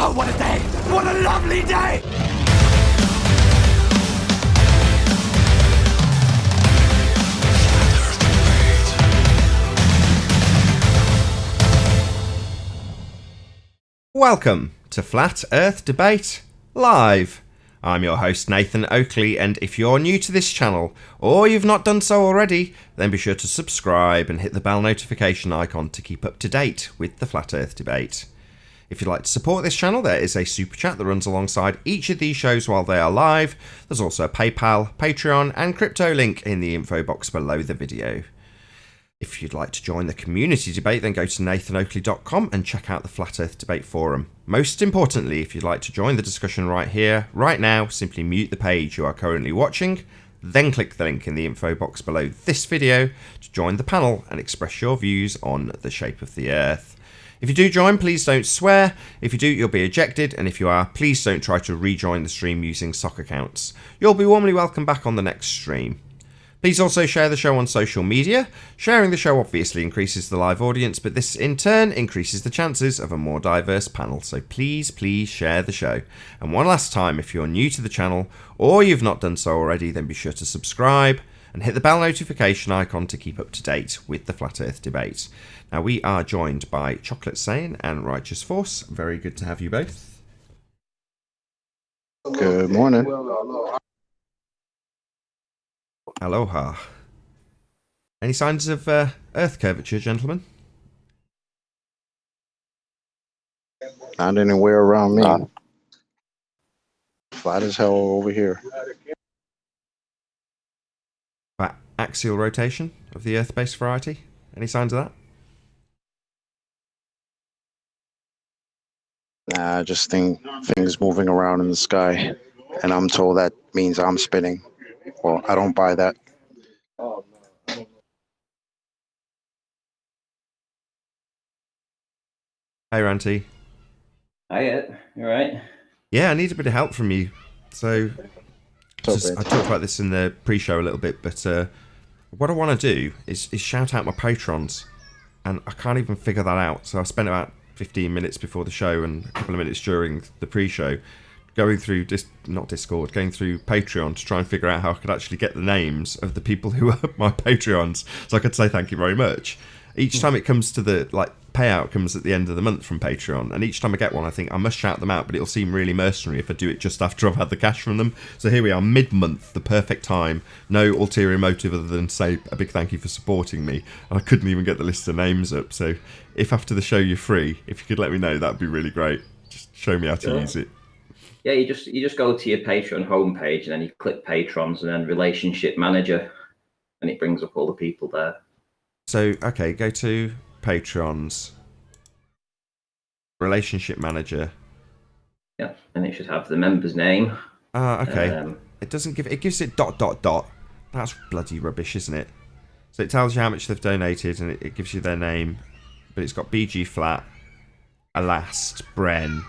Oh, what a day! What a lovely day! Welcome to Flat Earth Debate Live. I'm your host Nathan Oakley, and if you're new to this channel, or you've not done so already, then be sure to subscribe and hit the bell notification icon to keep up to date with the Flat Earth Debate. If you'd like to support this channel, there is a super chat that runs alongside each of these shows while they are live. There's also a PayPal, Patreon and crypto link in the info box below the video. If you'd like to join the community debate, then go to nathanoakley.com and check out the Flat Earth Debate Forum. Most importantly, if you'd like to join the discussion right here, right now, simply mute the page you are currently watching, then click the link in the info box below this video to join the panel and express your views on the shape of the Earth. If you do join, please don't swear. If you do, you'll be ejected, and if you are, please don't try to rejoin the stream using sock accounts. You'll be warmly welcome back on the next stream. Please also share the show on social media. Sharing the show obviously increases the live audience, but this in turn increases the chances of a more diverse panel. So please share the show. And one last time, if you're new to the channel or you've not done so already, then be sure to subscribe and hit the bell notification icon to keep up to date with the Flat Earth Debate. Now we are joined by Chocolate Sane and Righteous Force. Very good to have you both. Good morning. Aloha. Any signs of Earth curvature, gentlemen? Not anywhere around me. Flat as hell over here. About axial rotation of the Earth-based variety? Any signs of that? Nah, I just think things moving around in the sky, and I'm told that means I'm spinning. Well, I don't buy that. Hey, Ranty. Hiya, you alright? Yeah, I need a bit of help from you. So, Okay. I talked about this in the pre-show a little bit, but what I want to do is shout out my patrons, and I can't even figure that out. So I spent about 15 minutes before the show and a couple of minutes during the pre-show going through going through Patreon to try and figure out how I could actually get the names of the people who are my Patreons, so I could say thank you very much. Each time it comes to the payout comes at the end of the month from Patreon, and each time I get one I think I must shout them out, but it'll seem really mercenary if I do it just after I've had the cash from them. So here we are, mid-month, the perfect time, no ulterior motive other than say a big thank you for supporting me, and I couldn't even get the list of names up. So if after the show you're free, if you could let me know, that'd be really great. Just show me how to use it. Yeah, you just go to your Patreon homepage and then you click Patrons and then Relationship Manager, and it brings up all the people there. So, okay, go to Patrons, Relationship Manager. Yeah, and it should have the member's name. Okay. It doesn't give it gives it ... That's bloody rubbish, isn't it? So it tells you how much they've donated and it gives you their name, but it's got BG Flat, Alast, Bren,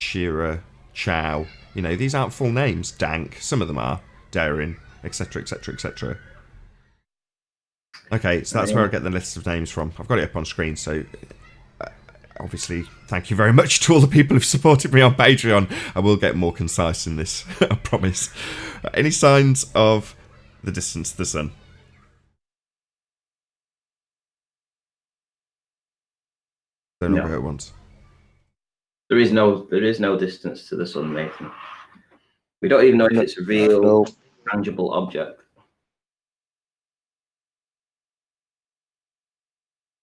Shearer, Chow. You know, these aren't full names. Dank. Some of them are. Daring, etc., etc., etc. Okay, so that's where I get the list of names from. I've got it up on screen, so obviously thank you very much to all the people who've supported me on Patreon. I will get more concise in this, I promise. Any signs of the distance to the sun? Don't all go at once. There is no distance to the sun, Nathan. We don't even know if it's a real tangible object.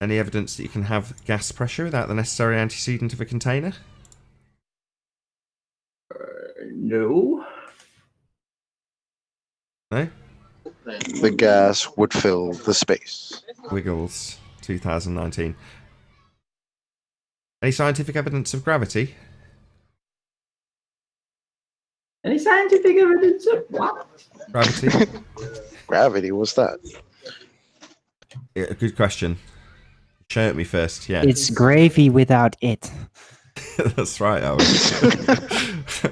Any evidence that you can have gas pressure without the necessary antecedent of a container? No. No? The gas would fill the space. Wiggles, 2019. Any scientific evidence of gravity? Any scientific evidence of what? Gravity? Gravity, what's that? Yeah, good question. Show it me first, yeah. It's gravy without it. That's right, Owen.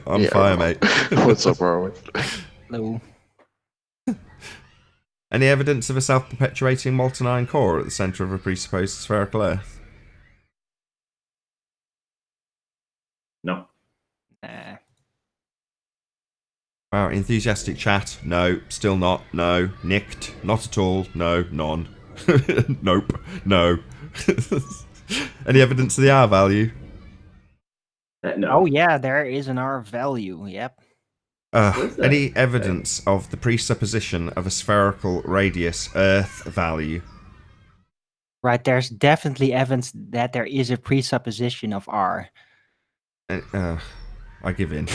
On fire, mate. What's up, Owen? Hello. Any evidence of a self-perpetuating molten iron core at the centre of a presupposed spherical Earth? No. Wow, enthusiastic chat. No, still not. No, nicked. Not at all. No, none. Nope. No. Any evidence of the R value? No. Oh yeah, there is an R value. Yep. Was there? Any evidence of the presupposition of a spherical radius Earth value? Right. There's definitely evidence that there is a presupposition of R. I give in.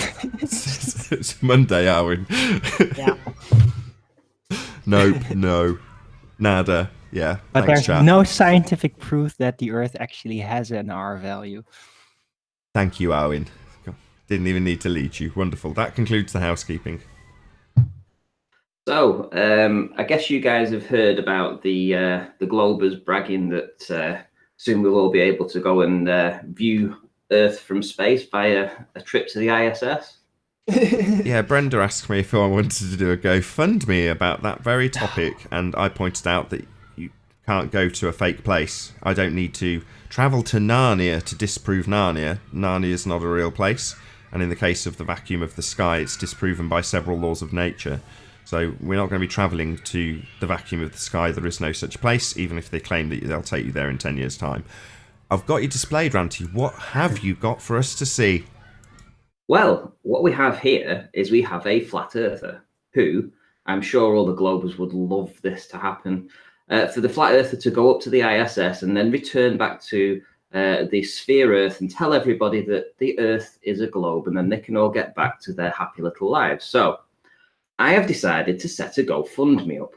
It's Monday, Arwen. Yeah. Nope, no, nada. Yeah, But thanks, there's chat. no scientific proof that the Earth actually has an R value. Thank you, Arwen. Didn't even need to lead you. Wonderful. That concludes the housekeeping. So, I guess you guys have heard about the Globers bragging that soon we'll all be able to go and view Earth from space via a trip to the ISS. Yeah, Brenda asked me if I wanted to do a GoFundMe about that very topic, and I pointed out that you can't go to a fake place. I don't need to travel to Narnia to disprove Narnia. Narnia is not a real place, and in the case of the vacuum of the sky, it's disproven by several laws of nature. So we're not going to be travelling to the vacuum of the sky. There is no such place, even if they claim that they'll take you there in 10 years' time. I've got you displayed, Ranty. What have you got for us to see? Well, what we have here is we have a flat earther who, I'm sure all the Globers would love this to happen, for the flat earther to go up to the ISS and then return back to the sphere Earth and tell everybody that the Earth is a globe, and then they can all get back to their happy little lives. So I have decided to set a GoFundMe up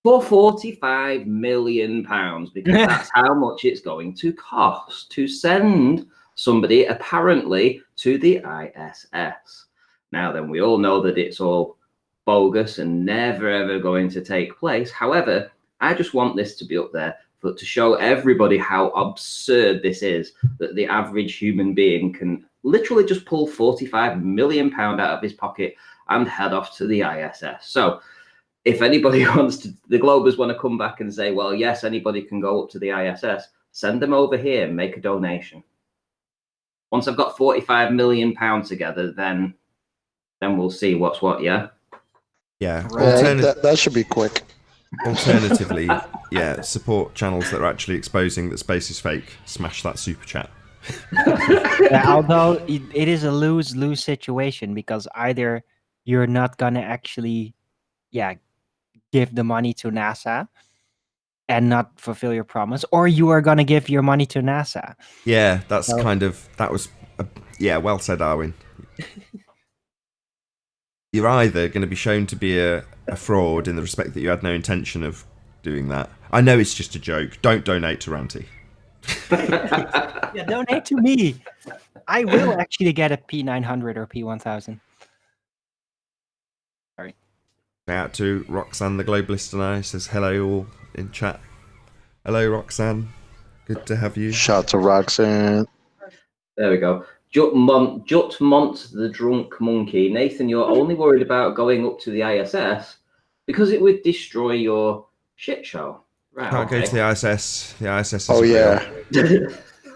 for £45 million, because that's how much it's going to cost to send somebody apparently to the ISS. Now then, we all know that it's all bogus and never ever going to take place. However, I just want this to be up there to show everybody how absurd this is, that the average human being can literally just pull £45 million out of his pocket and head off to the ISS. So if anybody wants to, the Globers want to come back and say, well, yes, anybody can go up to the ISS, send them over here and make a donation. Once I've got £45 million together, then we'll see what's what, yeah? Yeah, That should be quick. Alternatively, yeah, support channels that are actually exposing that space is fake. Smash that super chat. Yeah, although it is a lose-lose situation, because either you're not going to actually, give the money to NASA and not fulfill your promise, or you are going to give your money to NASA. Yeah, that was, well said, Arwen. You're either going to be shown to be a fraud in the respect that you had no intention of doing that. I know it's just a joke. Don't donate to Ranty. Yeah, donate to me. I will actually get a P900 or P1000. Sorry. Out to Roxanne the Globalist and I says hello all in chat. Hello Roxanne, good to have you. Shout to Roxanne. There we go. Jutmont the drunk monkey. Nathan, you're only worried about going up to the ISS because it would destroy your shit show. Right, Can't go to the ISS. The ISS is real.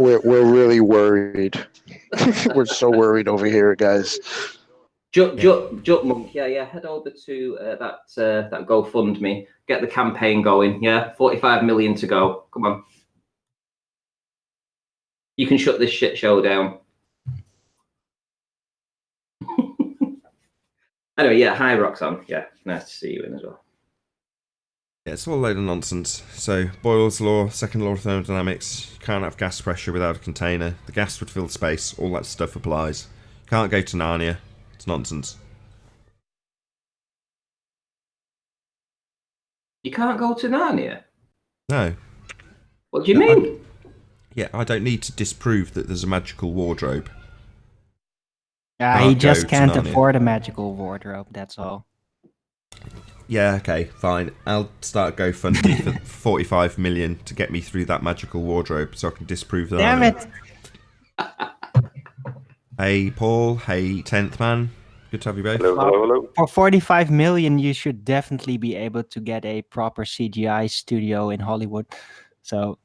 We're really worried. We're so worried over here, guys. Jutmont, yeah, head over to that GoFundMe. Get the campaign going, yeah? 45 million to go. Come on. You can shut this shit show down. Anyway, yeah, hi Roxanne. Yeah, nice to see you in as well. Yeah, it's all a load of nonsense. So, Boyle's law, second law of thermodynamics, you can't have gas pressure without a container. The gas would fill space, all that stuff applies. You can't go to Narnia. It's nonsense. You can't go to Narnia? No. What do you mean? I don't need to disprove that there's a magical wardrobe. He just can't afford a magical wardrobe, that's all. Yeah, okay, fine. I'll start GoFundMe for 45 million to get me through that magical wardrobe so I can disprove that. Damn it! Hey, Paul. Hey, 10th man. Good to have you both. Hello. For 45 million, you should definitely be able to get a proper CGI studio in Hollywood. So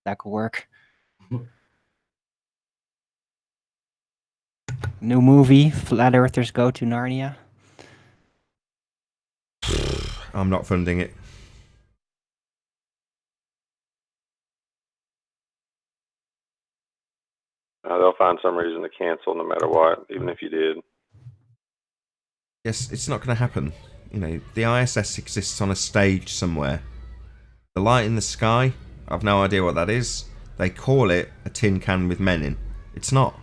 that could work. New movie, Flat Earthers Go to Narnia. I'm not funding it. They'll find some reason to cancel no matter what, even if you did. Yes, it's not going to happen. You know, the ISS exists on a stage somewhere. The light in the sky, I've no idea what that is. They call it a tin can with men in. It's not.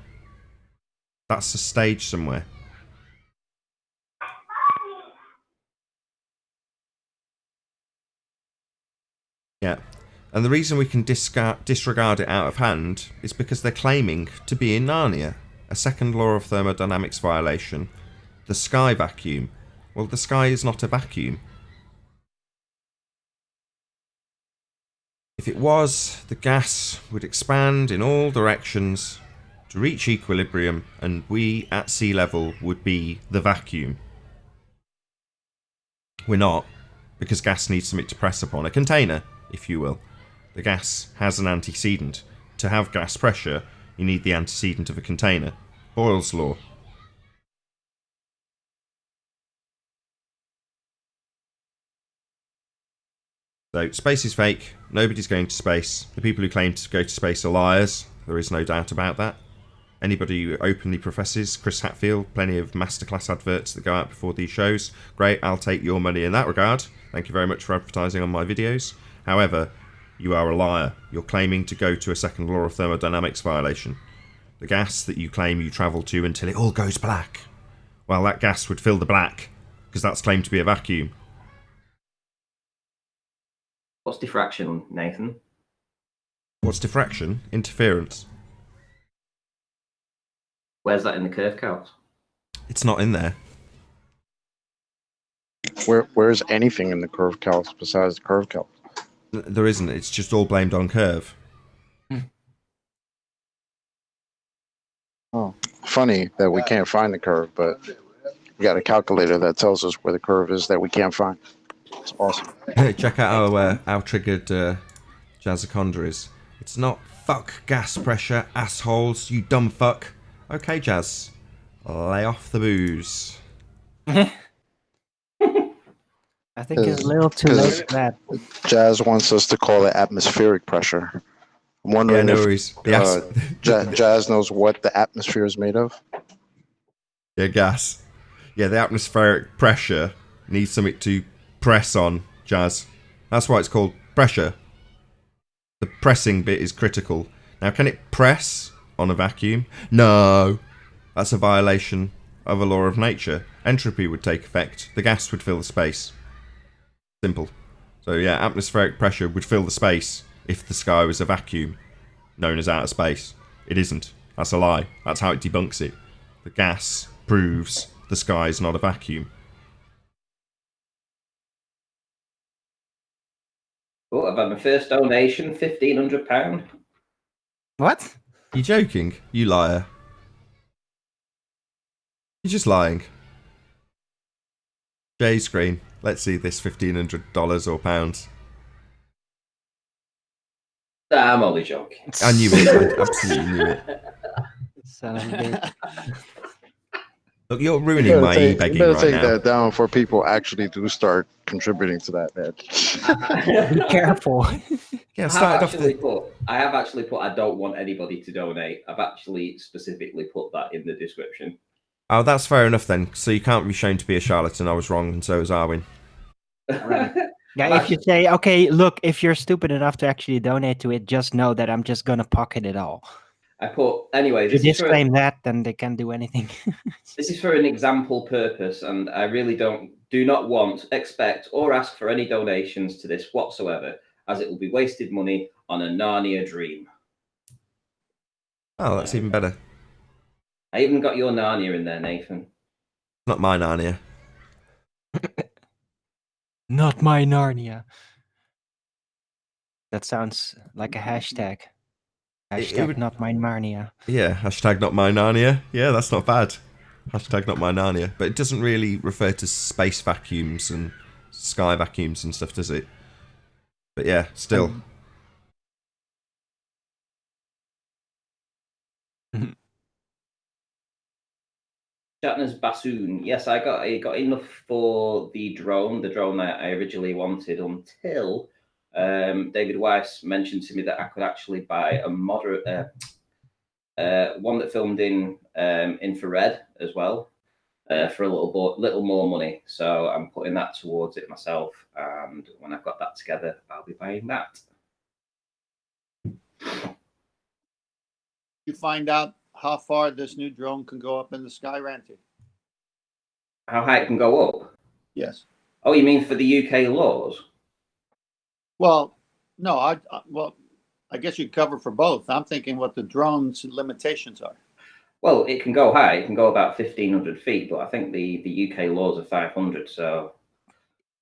That's a stage somewhere. Yeah. And the reason we can disregard it out of hand is because they're claiming to be in Narnia. A second law of thermodynamics violation. The sky vacuum. Well, the sky is not a vacuum. If it was, the gas would expand in all directions to reach equilibrium, and we at sea level would be the vacuum. We're not, because gas needs something to press upon. A container, if you will. The gas has an antecedent. To have gas pressure, you need the antecedent of a container. Boyle's law. So, space is fake. Nobody's going to space. The people who claim to go to space are liars. There is no doubt about that. Anybody who openly professes, Chris Hatfield, plenty of masterclass adverts that go out before these shows. Great, I'll take your money in that regard. Thank you very much for advertising on my videos. However, you are a liar. You're claiming to go to a second law of thermodynamics violation. The gas that you claim you travel to until it all goes black. Well, that gas would fill the black, because that's claimed to be a vacuum. What's diffraction, Nathan? What's diffraction? Interference. Where's that in the curve calc? It's not in there. Where's anything in the curve calcs besides the curve calc? There isn't. It's just all blamed on curve. Oh, funny that we can't find the curve, but we got a calculator that tells us where the curve is that we can't find. It's awesome. Check out how triggered Jazzaconda is. It's not fuck gas pressure, assholes, you dumb fuck. Okay, Jazz. Lay off the booze. I think it's a little too late for that. Jazz wants us to call it atmospheric pressure. I'm Yeah, wondering no if worries. Yes. Jazz knows what the atmosphere is made of. Yeah, gas. Yeah, the atmospheric pressure needs something to press on, Jazz. That's why it's called pressure. The pressing bit is critical. Now, can it press on a vacuum? No. That's a violation of a law of nature. Entropy would take effect. The gas would fill the space. Simple. So yeah, atmospheric pressure would fill the space if the sky was a vacuum, known as outer space. It isn't. That's a lie. That's how it debunks it. The gas proves the sky is not a vacuum. Oh, I've had my first donation, £1,500. What? You joking? You liar. You're just lying. J screen. Let's see this $1,500 or pounds. Nah, I'm only joking. I knew it. I absolutely knew it. Son of a bitch. Look, you're ruining my e-begging right take now. that down before people actually do start contributing to that, man. Be careful. Yeah, I started off have actually put I don't want anybody to donate. I've actually specifically put that in the description. Oh, that's fair enough then. So you can't be shown to be a charlatan. I was wrong, and so was Arwin. Yeah, if you say, okay, look, if you're stupid enough to actually donate to it, just know that I'm just gonna pocket it all. I put anyway. If you This is disclaim that, then they can't do anything. This is for an example purpose, and I really do not want, expect, or ask for any donations to this whatsoever, as it will be wasted money on a Narnia dream. Oh, that's even better. I even got your Narnia in there, Nathan. Not my Narnia. Not my Narnia. That sounds like a hashtag. Hashtag would- not my Narnia. Yeah, hashtag not my Narnia. Yeah, that's not bad. Hashtag not my Narnia. But it doesn't really refer to space vacuums and sky vacuums and stuff, does it? But yeah, still. Shatner's bassoon. Yes, I got enough for the drone that I originally wanted until David Weiss mentioned to me that I could actually buy a moderate one that filmed in infrared as well for a little more money. So I'm putting that towards it myself, and when I've got that together, I'll be buying that. You find out how far this new drone can go up in the sky, Ranty? How high it can go up? Yes. Oh, you mean for the UK laws? Well, no, I guess you cover for both. I'm thinking what the drone's limitations are. Well, it can go high. It can go about 1,500 feet, but I think the UK laws are 500. So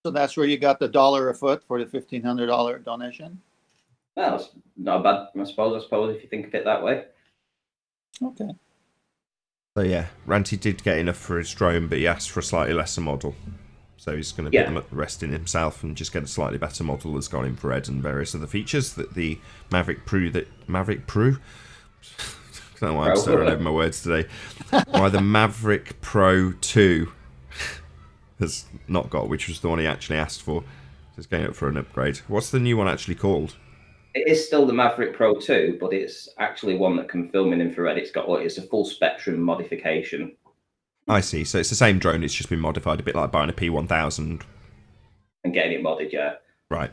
that's where you got the $1 a foot for the $1,500 donation. well, it's not bad, I suppose, if you think of it that way. Okay. So yeah, Ranty did get enough for his drone, but he asked for a slightly lesser model. So he's going to put the rest in himself and just get a slightly better model that's got infrared and various other features that the Maverick Pro. I don't know why I'm staring over my words today. Why the Maverick Pro 2 has not got, which was the one he actually asked for. So it's going up for an upgrade. What's the new one actually called? It is still the Maverick Pro 2, but it's actually one that can film in infrared. It's a full spectrum modification. I see. So it's the same drone. It's just been modified a bit like buying a P1000 and getting it modded. Yeah. Right.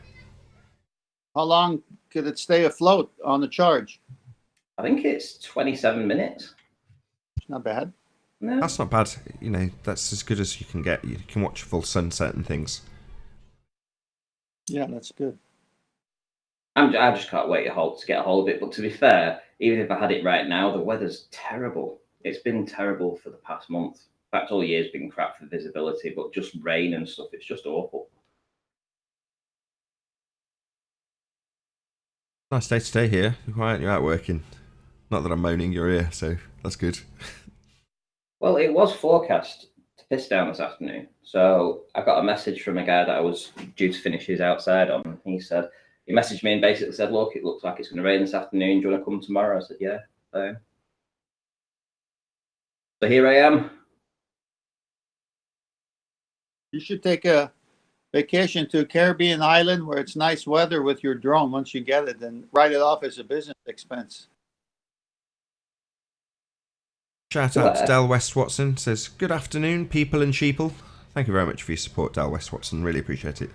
How long could it stay afloat on the charge? I think it's 27 minutes. It's not bad. No. That's not bad. You know, that's as good as you can get. You can watch a full sunset and things. Yeah, that's good. I just can't wait to get a hold of it. But to be fair, even if I had it right now, the weather's terrible. It's been terrible for the past month. In fact, all year's been crap for visibility, but just rain and stuff, it's just awful. Nice day today here. You're out working. Not that I'm moaning, you're here, so that's good. Well, it was forecast to piss down this afternoon. So I got a message from a guy that I was due to finish his outside on. He messaged me and basically said, look, it looks like it's going to rain this afternoon. Do you want to come tomorrow? I said, yeah. So here I am. You should take a vacation to a Caribbean island where it's nice weather with your drone once you get it and write it off as a business expense. Shout out to Del West Watson. Says, good afternoon, people and sheeple. Thank you very much for your support, Del West Watson. Really appreciate it.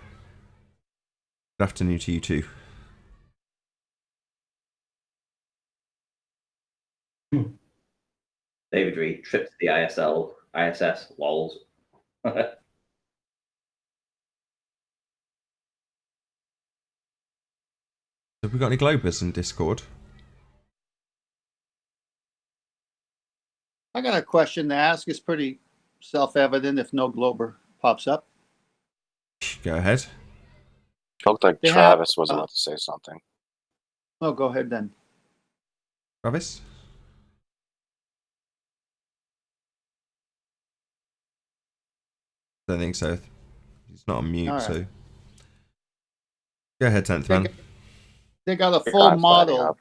Good afternoon to you too. David Reed, trip to the ISS, lols. Have we got any Globers in Discord? I got a question to ask. It's pretty self-evident if no Glober pops up. Go ahead. Looked like They Travis have, was about to say something. Oh, go ahead then. Travis? Don't think so. He's not on mute, All right. so. Go ahead, 10th man. They got a Your full car's lighting model. up.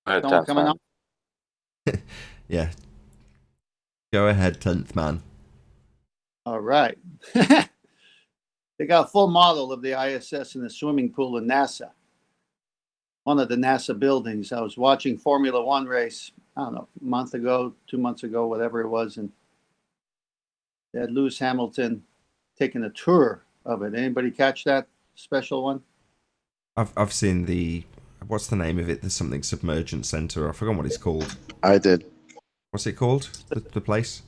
Go ahead, Someone 10th coming man. up? Yeah. Go ahead, 10th man. All right. They got a full model of the ISS in the swimming pool in NASA. One of the NASA buildings. I was watching Formula One race, I don't know, a month ago, 2 months ago, whatever it was, and they had Lewis Hamilton taking a tour of it. Anybody catch that special one? I've seen the, what's the name of it? There's something Submergent Center. I forgot what it's called. I did. What's it called? The place?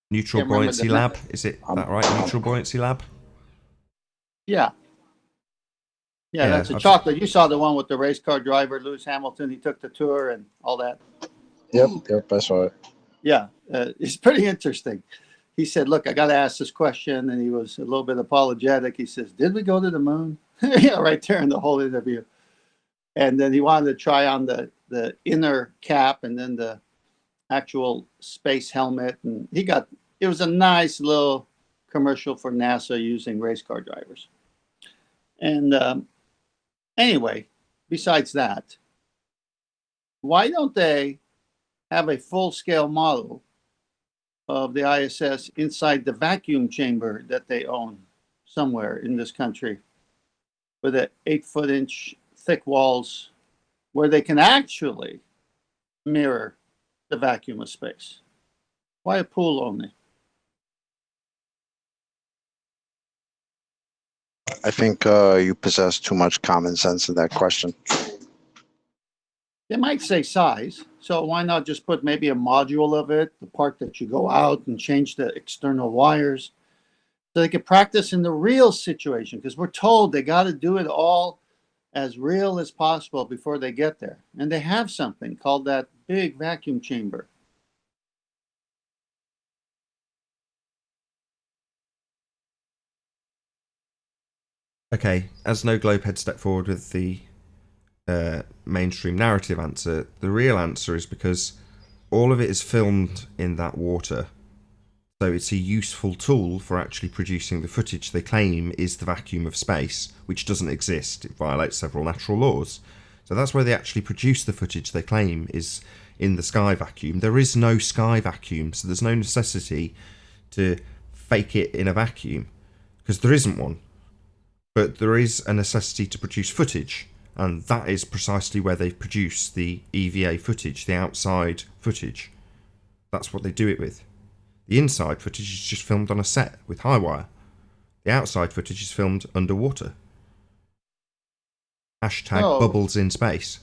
Neutral Can't remember Buoyancy the Lab? Is it that right? Neutral Buoyancy Lab? Yeah. Yeah, that's a I've- chocolate. You saw the one with the race car driver, Lewis Hamilton. He took the tour and all that. Yep, I saw it. Yeah, it's pretty interesting. He said, look, I got to ask this question. And he was a little bit apologetic. He says, did we go to the moon? Yeah, right there in the whole interview. And then he wanted to try on the inner cap and then the actual space helmet. And it was a nice little commercial for NASA using race car drivers. And Anyway, besides that, why don't they have a full-scale model of the ISS inside the vacuum chamber that they own somewhere in this country with an 8-foot-inch thick walls where they can actually mirror the vacuum of space? Why a pool only? I think you possess too much common sense in that question. They might say size, so why not just put maybe a module of it, the part that you go out and change the external wires, so they could practice in the real situation, because we're told they got to do it all as real as possible before they get there. And they have something called that big vacuum chamber. Okay, as No Globe had stepped forward with the mainstream narrative answer, the real answer is because all of it is filmed in that water. So it's a useful tool for actually producing the footage they claim is the vacuum of space, which doesn't exist. It violates several natural laws. So that's where they actually produce the footage they claim is in the sky vacuum. There is no sky vacuum, so there's no necessity to fake it in a vacuum, because there isn't one. But there is a necessity to produce footage, and that is precisely where they produce the EVA footage, the outside footage. That's what they do it with. The inside footage is just filmed on a set with high wire. The outside footage is filmed underwater. Hashtag bubbles in space.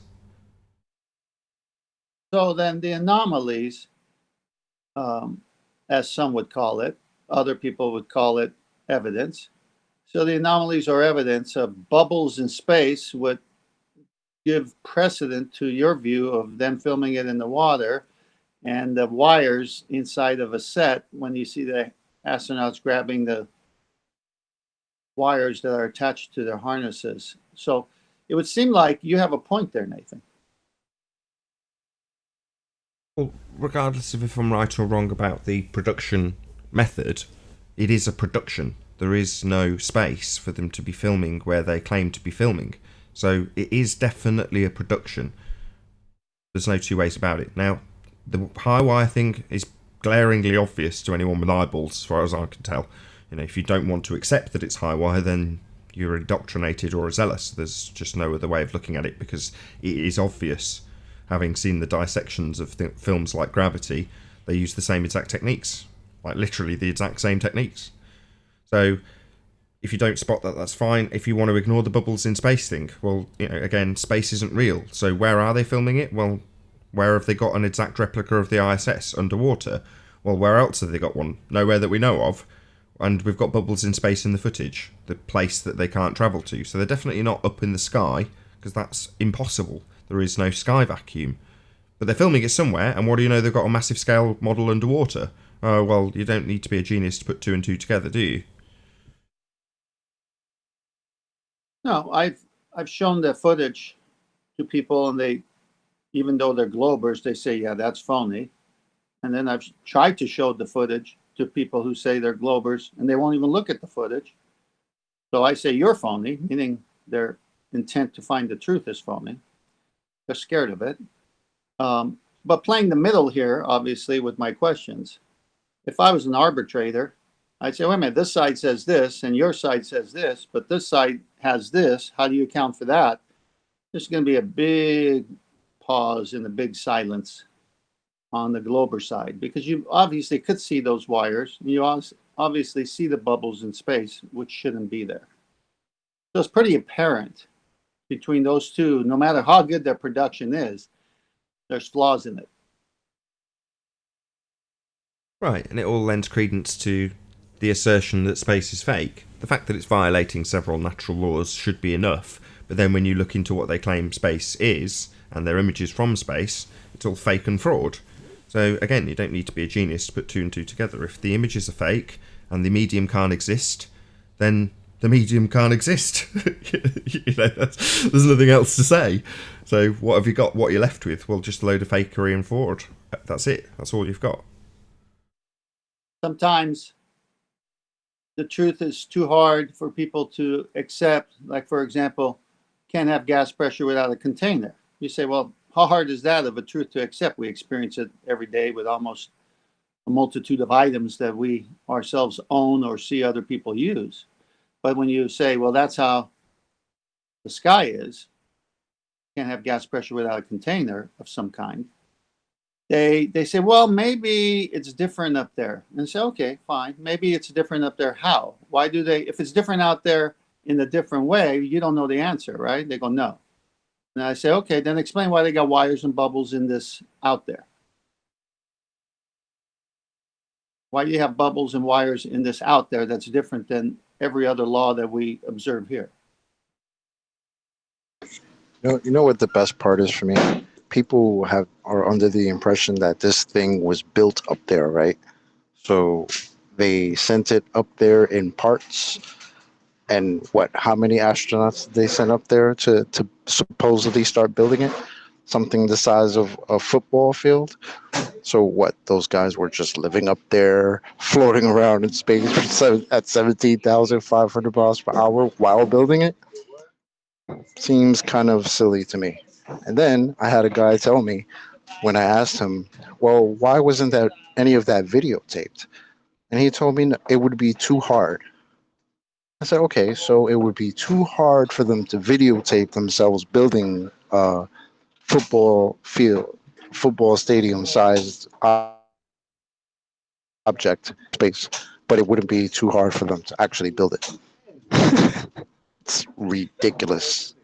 So then the anomalies, as some would call it, other people would call it evidence. So the anomalies or evidence of bubbles in space would give precedent to your view of them filming it in the water and the wires inside of a set when you see the astronauts grabbing the wires that are attached to their harnesses. So it would seem like you have a point there, Nathan. Well, regardless of if I'm right or wrong about the production method, it is a production. There is no space for them to be filming where they claim to be filming. So it is definitely a production. There's no two ways about it. Now, the high wire thing is glaringly obvious to anyone with eyeballs, as far as I can tell. You know, if you don't want to accept that it's high wire, then you're indoctrinated or zealous. There's just no other way of looking at it, because it is obvious. Having seen the dissections of films like Gravity, they use the same exact techniques. Like, literally the exact same techniques. So, if you don't spot that, that's fine. If you want to ignore the bubbles in space thing, well, you know, again, space isn't real. So where are they filming it? Well, where have they got an exact replica of the ISS? Underwater. Well, where else have they got one? Nowhere that we know of. And we've got bubbles in space in the footage, the place that they can't travel to. So they're definitely not up in the sky, because that's impossible. There is no sky vacuum. But they're filming it somewhere, and what do you know? They've got a massive scale model underwater. Oh, well, you don't need to be a genius to put two and two together, do you? No, I've shown the footage to people, and they, even though they're Globers, they say, yeah, that's phony. And then I've tried to show the footage to people who say they're Globers, and they won't even look at the footage. So I say you're phony, meaning their intent to find the truth is phony. They're scared of it. But playing the middle here, obviously, with my questions, if I was an arbitrator, I'd say, wait a minute, this side says this, and your side says this, but this side has this. How do you account for that? There's going to be a big pause and a big silence on the Glober side, because you obviously could see those wires. And you obviously see the bubbles in space, which shouldn't be there. So it's pretty apparent between those two, no matter how good their production is, there's flaws in it. Right, and it all lends credence to the assertion that space is fake. The fact that it's violating several natural laws should be enough, but then when you look into what they claim space is, and their images from space, it's all fake and fraud. So again, you don't need to be a genius to put two and two together. If the images are fake, and the medium can't exist, then the medium can't exist. You know, there's nothing else to say. So what have you got? What you're left with? Well, just a load of fakery and fraud. That's it. That's all you've got. Sometimes the truth is too hard for people to accept. Like, for example, can't have gas pressure without a container. You say, well, how hard is that of a truth to accept? We experience it every day with almost a multitude of items that we ourselves own or see other people use. But when you say, well, that's how the sky is, can't have gas pressure without a container of some kind, they say, well, maybe it's different up there. And say, okay, fine. Maybe it's different up there. How? Why do they, if it's different out there in a different way, you don't know the answer, right? They go, no. And I say, okay, then explain why they got wires and bubbles in this out there. Why do you have bubbles and wires in this out there that's different than every other law that we observe here? You know what the best part is for me? People are under the impression that this thing was built up there, right? So they sent it up there in parts. And how many astronauts did they send up there to supposedly start building it? Something the size of a football field. So what? Those guys were just living up there, floating around in space at 17,500 miles per hour while building it? Seems kind of silly to me. And then I had a guy tell me when I asked him, well, why wasn't that any of that videotaped? And he told me it would be too hard. I said, okay, so it would be too hard for them to videotape themselves building a football field, football stadium sized object space, but it wouldn't be too hard for them to actually build it. It's ridiculous.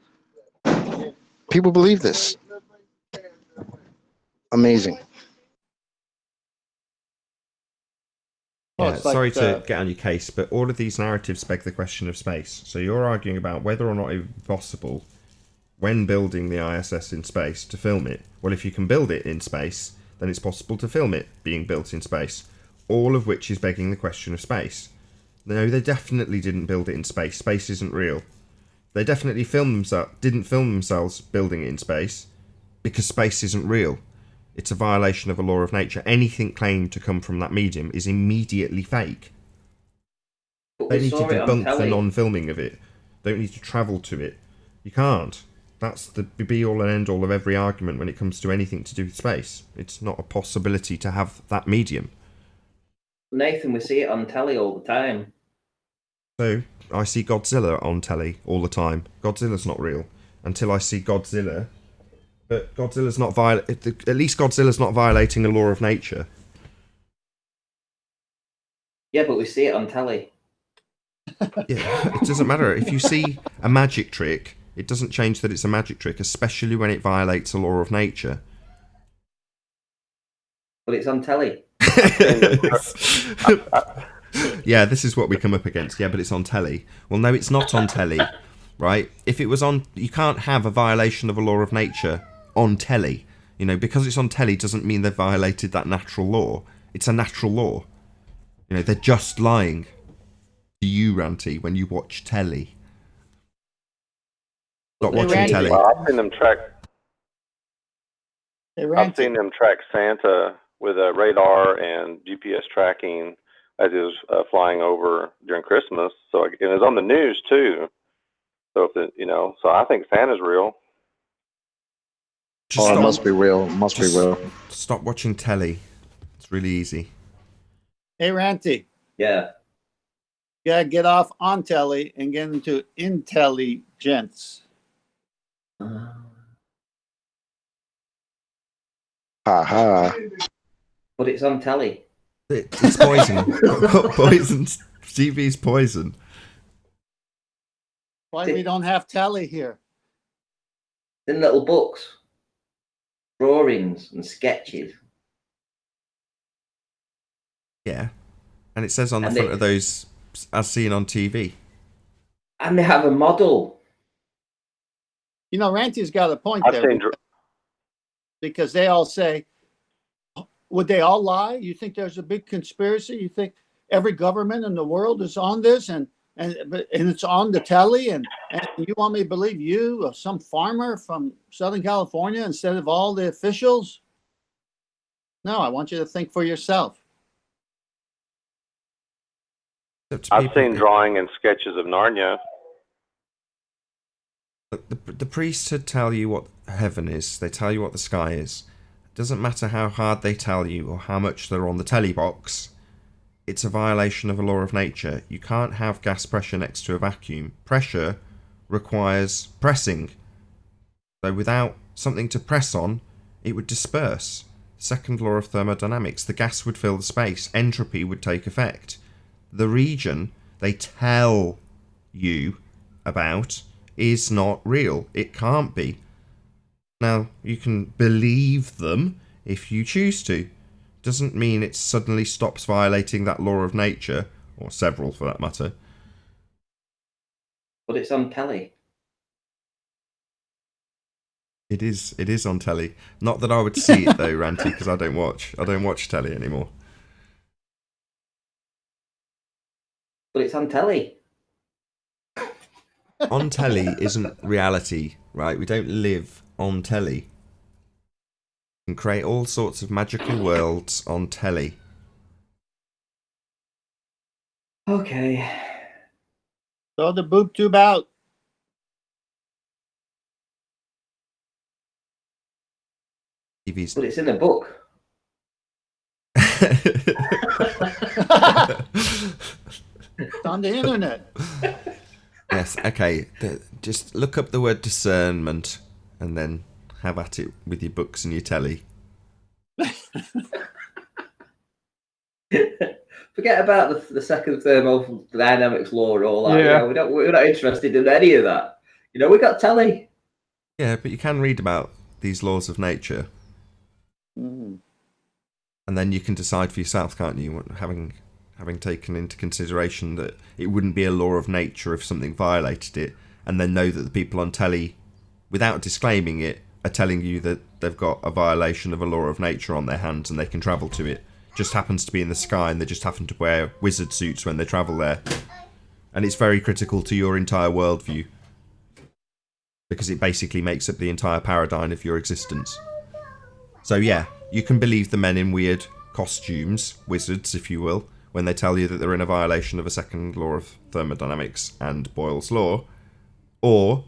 People believe this. Amazing. Yeah, sorry to get on your case, but all of these narratives beg the question of space. So you're arguing about whether or not it would be possible, when building the ISS in space, to film it. Well, if you can build it in space, then it's possible to film it being built in space. All of which is begging the question of space. No, they definitely didn't build it in space. Space isn't real. They definitely didn't film themselves building it in space, because space isn't real. It's a violation of a law of nature. Anything claimed to come from that medium is immediately fake. They need to debunk the non-filming of it. They don't need to travel to it. You can't. That's the be-all and end-all of every argument when it comes to anything to do with space. It's not a possibility to have that medium. Nathan, we see it on telly all the time. So, I see Godzilla on telly all the time. Godzilla's not real. Until I see Godzilla... But Godzilla's not at least Godzilla's not violating a law of nature. Yeah, but we see it on telly. Yeah, it doesn't matter. If you see a magic trick, it doesn't change that it's a magic trick, especially when it violates a law of nature. But it's on telly. Yeah, this is what we come up against. Yeah, but it's on telly. Well, no, it's not on telly, right? If it was on... You can't have a violation of a law of nature on telly. You know, because it's on telly doesn't mean they've violated that natural law. It's a natural law. You know, they're just lying to you, Ranty, when you watch telly. Not watching telly. Well, I've seen them track. I've seen them track Santa with a radar and GPS tracking as he was flying over during Christmas. So and it's on the news too. So so I think Santa's real. It must be real. Must be real. Stop watching telly. It's really easy. Hey, Ranty. Yeah. You gotta get off on telly and get into intelligence. Aha. But it's on telly. It's poison. Poison. TV's poison. Why we don't have telly here? In little books, drawings and sketches. Yeah. And it says on the front of those, as seen on TV. And they have a model. You know, Ranty's got a point I've there. seen Because they all say, would they all lie? You think there's a big conspiracy? You think every government in the world is on this and it's on the telly and you want me to believe you, some farmer from Southern California, instead of all the officials? No, I want you to think for yourself. I've seen drawing and sketches of Narnia. Look, the priesthood tell you what heaven is. They tell you what the sky is. It doesn't matter how hard they tell you or how much they're on the telly box. It's a violation of a law of nature. You can't have gas pressure next to a vacuum. Pressure requires pressing. So without something to press on, it would disperse. Second law of thermodynamics. The gas would fill the space. Entropy would take effect. The region they tell you about is not real. It can't be. Now, you can believe them if you choose to. Doesn't mean it suddenly stops violating that law of nature, or several for that matter. But it's on telly. It is on telly. Not that I would see it though, Ranty, because I don't watch telly anymore. But it's on telly. On telly isn't reality, right? We don't live on telly. You can create all sorts of magical worlds on telly. Okay. Throw the boob tube out. TV's But it's in a book. It's on the internet. Yes, okay. Just look up the word discernment and then have at it with your books and your telly. Forget about the second thermodynamics law and all that. Yeah. You know, we're not interested in any of that. You know, we got telly. Yeah, but you can read about these laws of nature. Mm. And then you can decide for yourself, can't you? Having taken into consideration that it wouldn't be a law of nature if something violated it, and then know that the people on telly, without disclaiming it, are telling you that they've got a violation of a law of nature on their hands and they can travel to it. Just happens to be in the sky and they just happen to wear wizard suits when they travel there. And it's very critical to your entire worldview, because it basically makes up the entire paradigm of your existence. So yeah, you can believe the men in weird costumes, wizards if you will, when they tell you that they're in a violation of a second law of thermodynamics and Boyle's law, or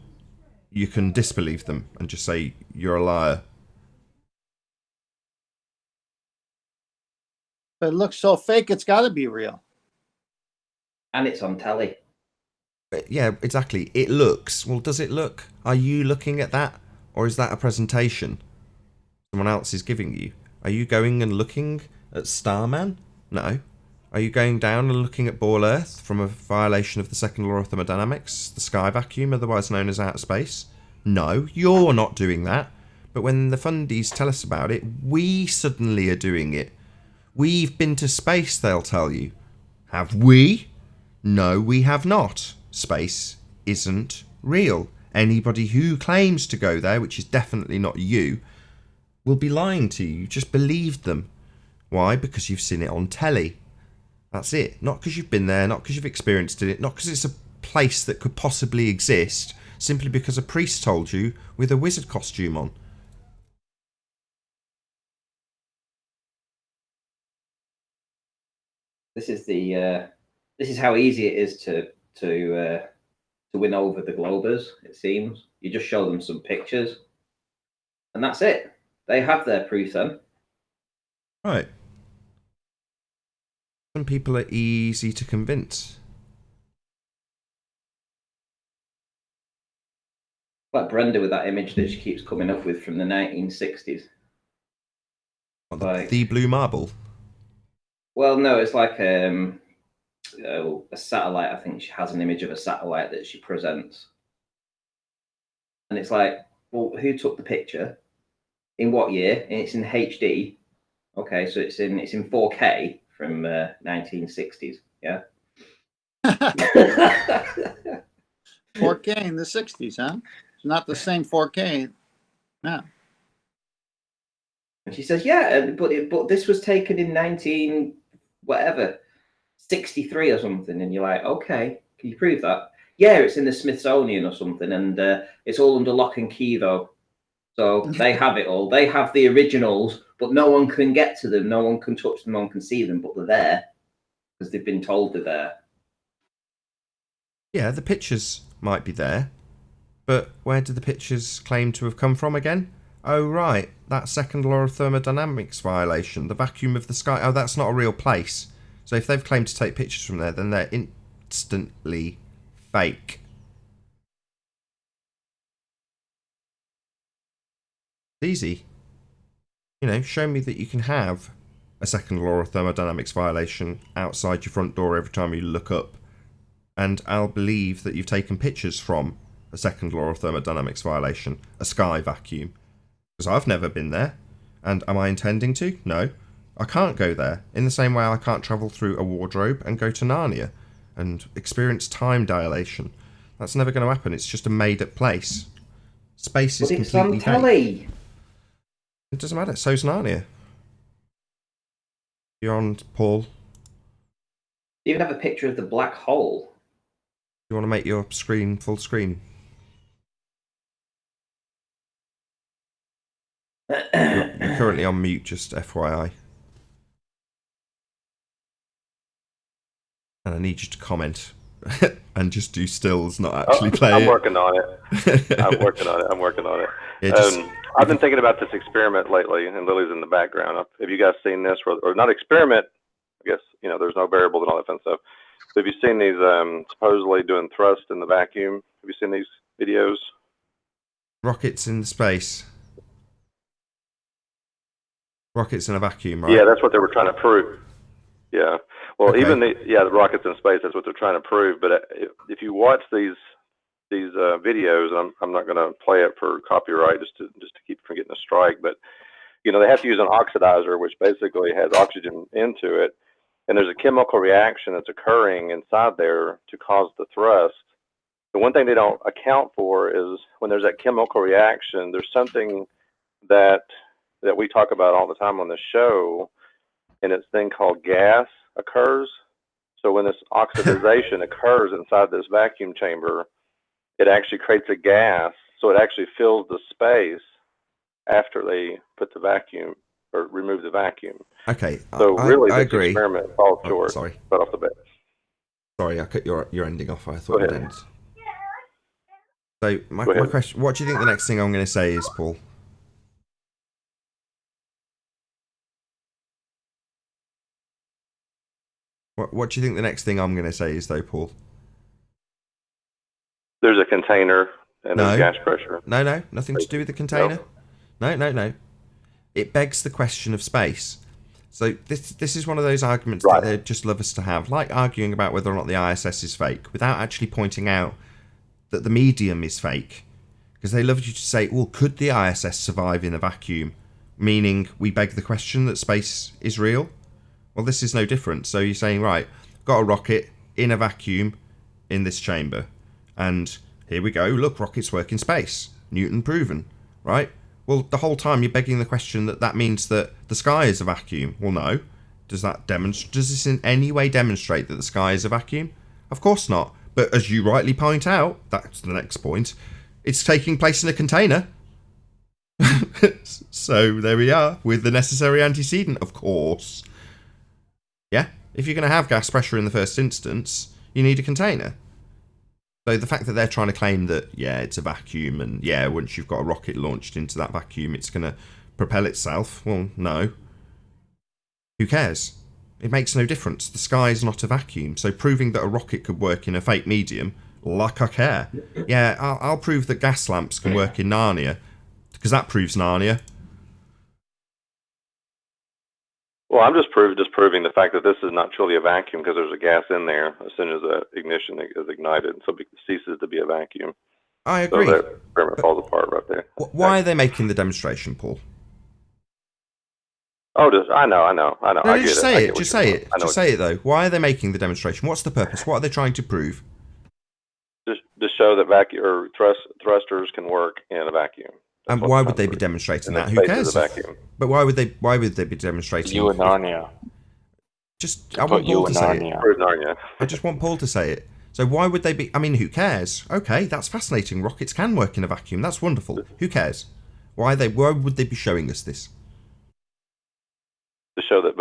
you can disbelieve them and just say you're a liar. But it looks so fake, it's got to be real. And it's on telly. But yeah, exactly. It looks. Well, does it look? Are you looking at that? Or is that a presentation someone else is giving you? Are you going and looking at Starman? No. Are you going down and looking at Ball Earth from a violation of the second law of thermodynamics, the sky vacuum, otherwise known as outer space? No, you're not doing that. But when the fundies tell us about it, we suddenly are doing it. We've been to space, they'll tell you. Have we? No, we have not. Space isn't real. Anybody who claims to go there, which is definitely not you, will be lying to you. You just believed them. Why? Because you've seen it on telly. That's it. Not because you've been there, not because you've experienced it, not because it's a place that could possibly exist, simply because a priest told you with a wizard costume on. This is how easy it is to win over the Globers. It seems you just show them some pictures, and that's it. They have their proof then. Right. Some people are easy to convince. Like Brenda with that image that she keeps coming up with from the 1960s. Like, the blue marble. Well, no, it's like a satellite. I think she has an image of a satellite that she presents, and it's like, well, who took the picture? In what year? And it's in HD. Okay, so it's in 4K from 1960s. Yeah. 4K in the 60s, huh? It's not the same 4K now. And she says, yeah, but this was taken in 63 or something. And you're like, okay, can you prove that? Yeah, it's in the Smithsonian or something, and it's all under lock and key though. So they have it all. They have the originals, but no one can get to them. No one can touch them. No one can see them, but they're there because they've been told they're there. Yeah, the pictures might be there, But where did the pictures claim to have come from again? Oh, right. That second law of thermodynamics violation. The vacuum of the sky. Oh, that's not a real place. So if they've claimed to take pictures from there, then they're instantly fake. Easy. You know, show me that you can have a second law of thermodynamics violation outside your front door every time you look up, and I'll believe that you've taken pictures from a second law of thermodynamics violation, a sky vacuum. Because I've never been there. And am I intending to? No. I can't go there. In the same way I can't travel through a wardrobe and go to Narnia and experience time dilation. That's never going to happen. It's just a made-up place. Space is But it's completely on telly. fake. It doesn't matter. So's Narnia. You're on, Paul. You even have a picture of the black hole. You want to make your screen full screen? You're currently on mute, just FYI. And I need you to comment and just do stills, not actually play I'm it. working on it. I'm working on it. Yeah, I've been thinking about this experiment lately, and Lily's in the background. Have you guys seen this? Or not experiment, I guess, there's no variables and all that fun stuff. But have you seen these supposedly doing thrust in the vacuum? Have you seen these videos? Rockets in space. Rockets in a vacuum, right? Yeah, that's what they were trying to prove. Yeah. Well, Okay. even the rockets in space, that's what they're trying to prove. But if you watch these videos, and I'm not going to play it for copyright just to keep from getting a strike, but they have to use an oxidizer, which basically has oxygen into it, and there's a chemical reaction that's occurring inside there to cause the thrust. The one thing they don't account for is when there's that chemical reaction, there's something that we talk about all the time on the show, and it's thing called gas occurs. So when this oxidization occurs inside this vacuum chamber, it actually creates a gas. So it actually fills the space after they put the vacuum or remove the vacuum. Okay. So really, I this agree. experiment falls short. Sorry. Right off the bat. Sorry, I cut your ending off. I thought you'd end. So my question: what do you think the next thing I'm going to say is, Paul? What do you think the next thing I'm going to say is, though, Paul? There's a container and there's gas pressure. No, nothing to do with the container. No. It begs the question of space. So this is one of those arguments that they just love us to have, like arguing about whether or not the ISS is fake, without actually pointing out that the medium is fake. Because they love you to say, well, could the ISS survive in a vacuum? Meaning we beg the question that space is real. Well, this is no different. So you're saying, right, got a rocket in a vacuum in this chamber. And here we go. Look, rockets work in space. Newton proven, right? Well, the whole time you're begging the question that means that the sky is a vacuum. Well, no. Does this in any way demonstrate that the sky is a vacuum? Of course not. But as you rightly point out, that's the next point, it's taking place in a container. So there we are, with the necessary antecedent, of course. Yeah? If you're going to have gas pressure in the first instance, you need a container. So the fact that they're trying to claim that, yeah, it's a vacuum, and yeah, once you've got a rocket launched into that vacuum, it's going to propel itself. Well, no. Who cares? It makes no difference. The sky is not a vacuum. So proving that a rocket could work in a fake medium, like I care. Yeah, I'll prove that gas lamps can work in Narnia, because that proves Narnia. Well, I'm just proving the fact that this is not truly a vacuum because there's a gas in there as soon as the ignition is ignited, so it ceases to be a vacuum. I agree. So that experiment falls apart right there. Why are they making the demonstration, Paul? Oh, I know. No, I get just it. say it. Just say it. Just say it, though. Why are they making the demonstration? What's the purpose? What are they trying to prove? Just to show that vacuum or thrusters can work in a vacuum. And why would they be demonstrating that? Who cares? But why would they be demonstrating? You and Narnia. I want Paul to say it. Narnia. I just want Paul to say it. So why would they be? I mean, who cares? Okay, that's fascinating. Rockets can work in a vacuum. That's wonderful. Who cares? Why would they be showing us this? To show that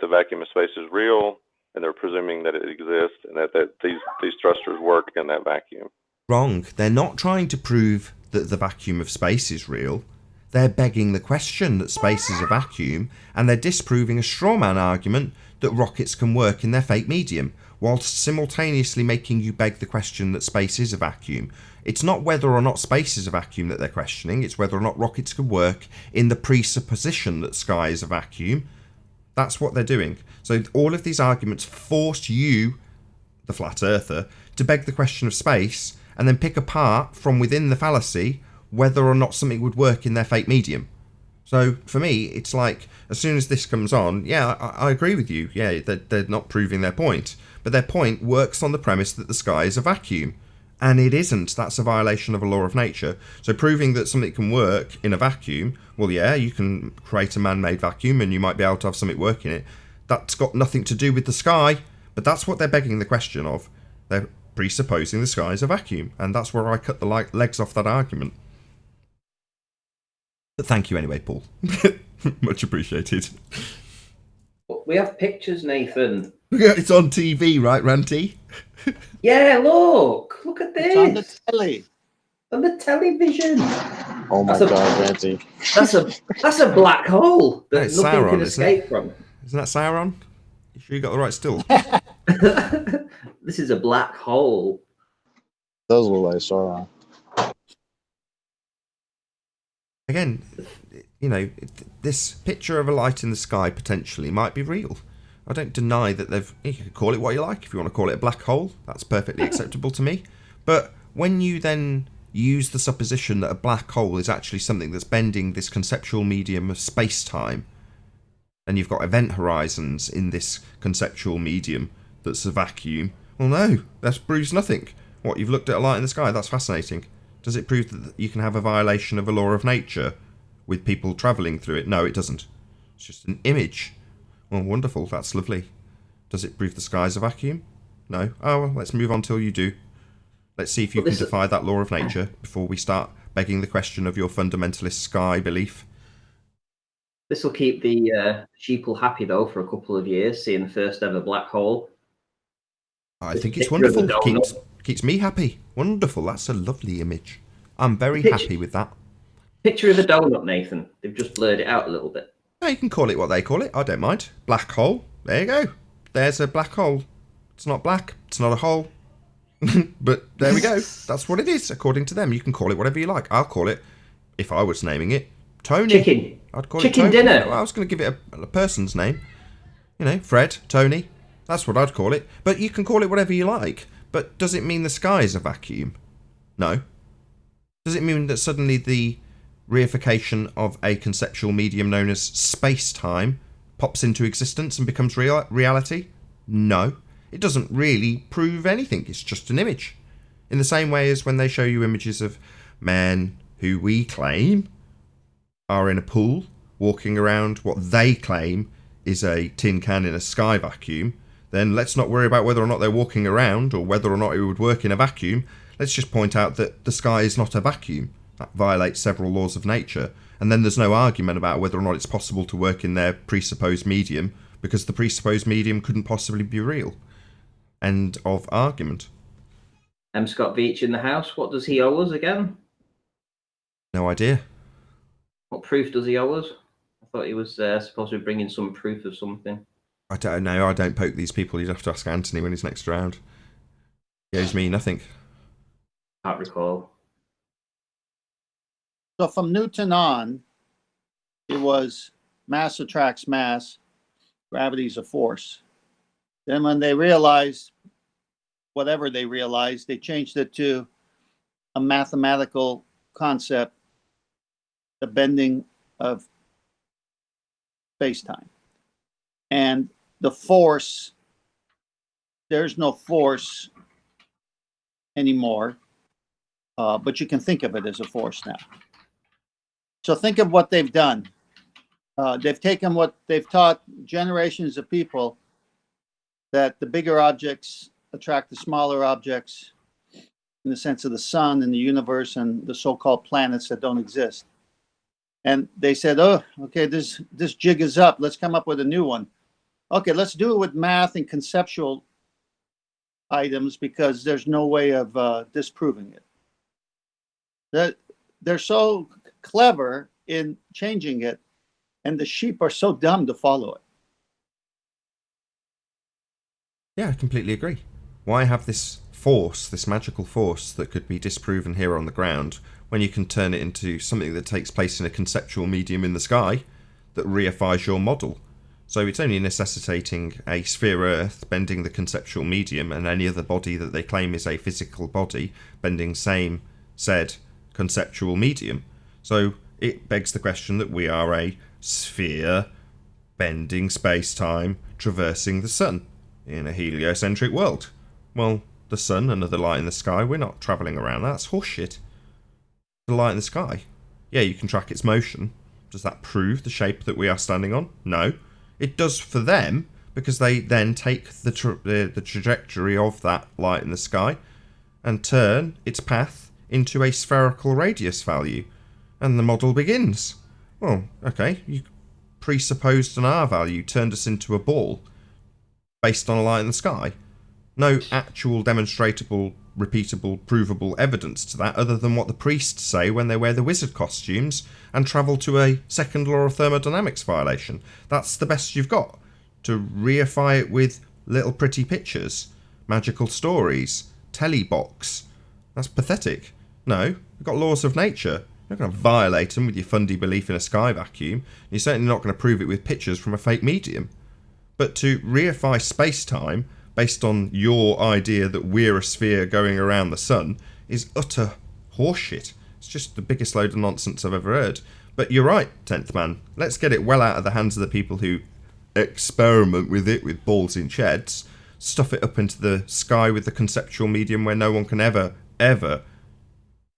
the vacuum of space is real, and they're presuming that it exists, and that these thrusters work in that vacuum. Wrong. They're not trying to prove that the vacuum of space is real. They're begging the question that space is a vacuum, and they're disproving a straw man argument that rockets can work in their fake medium, whilst simultaneously making you beg the question that space is a vacuum. It's not whether or not space is a vacuum that they're questioning, it's whether or not rockets can work in the presupposition that sky is a vacuum. That's what they're doing. So all of these arguments force you, the flat earther, to beg the question of space, and then pick apart from within the fallacy whether or not something would work in their fake medium. So for me, it's like, as soon as this comes on, yeah, I agree with you. Yeah, they're not proving their point. But their point works on the premise that the sky is a vacuum. And it isn't. That's a violation of a law of nature. So proving that something can work in a vacuum, well, yeah, you can create a man-made vacuum and you might be able to have something work in it. That's got nothing to do with the sky. But that's what they're begging the question of. They're presupposing the sky is a vacuum. And that's where I cut the legs off that argument. But thank you anyway, Paul. Much appreciated. We have pictures, Nathan. It's on TV, right, Ranty? Yeah, look at this. It's on the telly. On the television. Oh my God, Ranty. That's a black hole that It's nothing Sauron, can isn't escape from. Isn't that Sauron? You sure you got the right still? This is a black hole. Those look like Sauron. Again, you know, this picture of a light in the sky potentially might be real. I don't deny that you can call it what you like. If you want to call it a black hole, that's perfectly acceptable to me. But when you then use the supposition that a black hole is actually something that's bending this conceptual medium of space-time, and you've got event horizons in this conceptual medium that's a vacuum, well, no, that proves nothing. What, you've looked at a light in the sky? That's fascinating. Does it prove that you can have a violation of a law of nature with people travelling through it? No, it doesn't. It's just an image. Well, wonderful. That's lovely. Does it prove the sky's a vacuum? No. Oh, well, let's move on till you do. Let's see if you can defy that law of nature before we start begging the question of your fundamentalist sky belief. This will keep the sheeple happy, though, for a couple of years, seeing the first ever black hole. I think it's wonderful. Keeps me happy. Wonderful. That's a lovely image. I'm very happy with that. Picture of a donut, Nathan. They've just blurred it out a little bit. Yeah, you can call it what they call it. I don't mind. Black hole. There you go. There's a black hole. It's not black. It's not a hole. But there we go. That's what it is, according to them. You can call it whatever you like. I'll call it, if I was naming it, Tony. Chicken. I'd call Chicken it Tony. dinner. I was going to give it a person's name. You know, Fred, Tony. That's what I'd call it. But you can call it whatever you like. But does it mean the sky is a vacuum? No. Does it mean that suddenly the reification of a conceptual medium known as space-time pops into existence and becomes reality? No. It doesn't really prove anything. It's just an image. In the same way as when they show you images of men who we claim are in a pool walking around what they claim is a tin can in a sky vacuum, then let's not worry about whether or not they're walking around or whether or not it would work in a vacuum. Let's just point out that the sky is not a vacuum. That violates several laws of nature. And then there's no argument about whether or not it's possible to work in their presupposed medium, because the presupposed medium couldn't possibly be real. End of argument. M. Scott Veach in the house. What does he owe us again? No idea. What proof does he owe us? I thought he was supposed to be bringing some proof of something. I don't know. I don't poke these people. You'd have to ask Anthony when he's next around. He owes me nothing. Can't recall. So from Newton on, it was mass attracts mass, gravity's a force. Then when they realized, whatever they realized, they changed it to a mathematical concept, the bending of space-time. And the force, there's no force anymore, but you can think of it as a force now. So think of what they've done. They've taken what they've taught generations of people, that the bigger objects attract the smaller objects in the sense of the sun and the universe and the so-called planets that don't exist. And they said, oh, okay, this jig is up. Let's come up with a new one. Okay, let's do it with math and conceptual items because there's no way of disproving it. They're so clever in changing it, and the sheep are so dumb to follow it. Yeah, I completely agree. Why have this force, this magical force that could be disproven here on the ground, when you can turn it into something that takes place in a conceptual medium in the sky that reifies your model? So it's only necessitating a sphere Earth bending the conceptual medium, and any other body that they claim is a physical body bending same said conceptual medium. So it begs the question that we are a sphere bending space-time traversing the sun in a heliocentric world. Well, the sun, another light in the sky, we're not travelling around that. That's horseshit. The light in the sky. Yeah, you can track its motion. Does that prove the shape that we are standing on? No. It does for them, because they then take the trajectory of that light in the sky and turn its path into a spherical radius value, and the model begins. Well, okay, you presupposed an R value, turned us into a ball based on a light in the sky. No actual demonstrable, repeatable, provable evidence to that other than what the priests say when they wear the wizard costumes and travel to a second law of thermodynamics violation. That's the best you've got. To reify it with little pretty pictures, magical stories, telebox. That's pathetic. No, we've got laws of nature. You're not going to violate them with your fundy belief in a sky vacuum. You're certainly not going to prove it with pictures from a fake medium. But to reify space-time based on your idea that we're a sphere going around the sun is utter horseshit. It's just the biggest load of nonsense I've ever heard. But you're right, 10th Man. Let's get it well out of the hands of the people who experiment with it with balls in sheds, stuff it up into the sky with the conceptual medium where no one can ever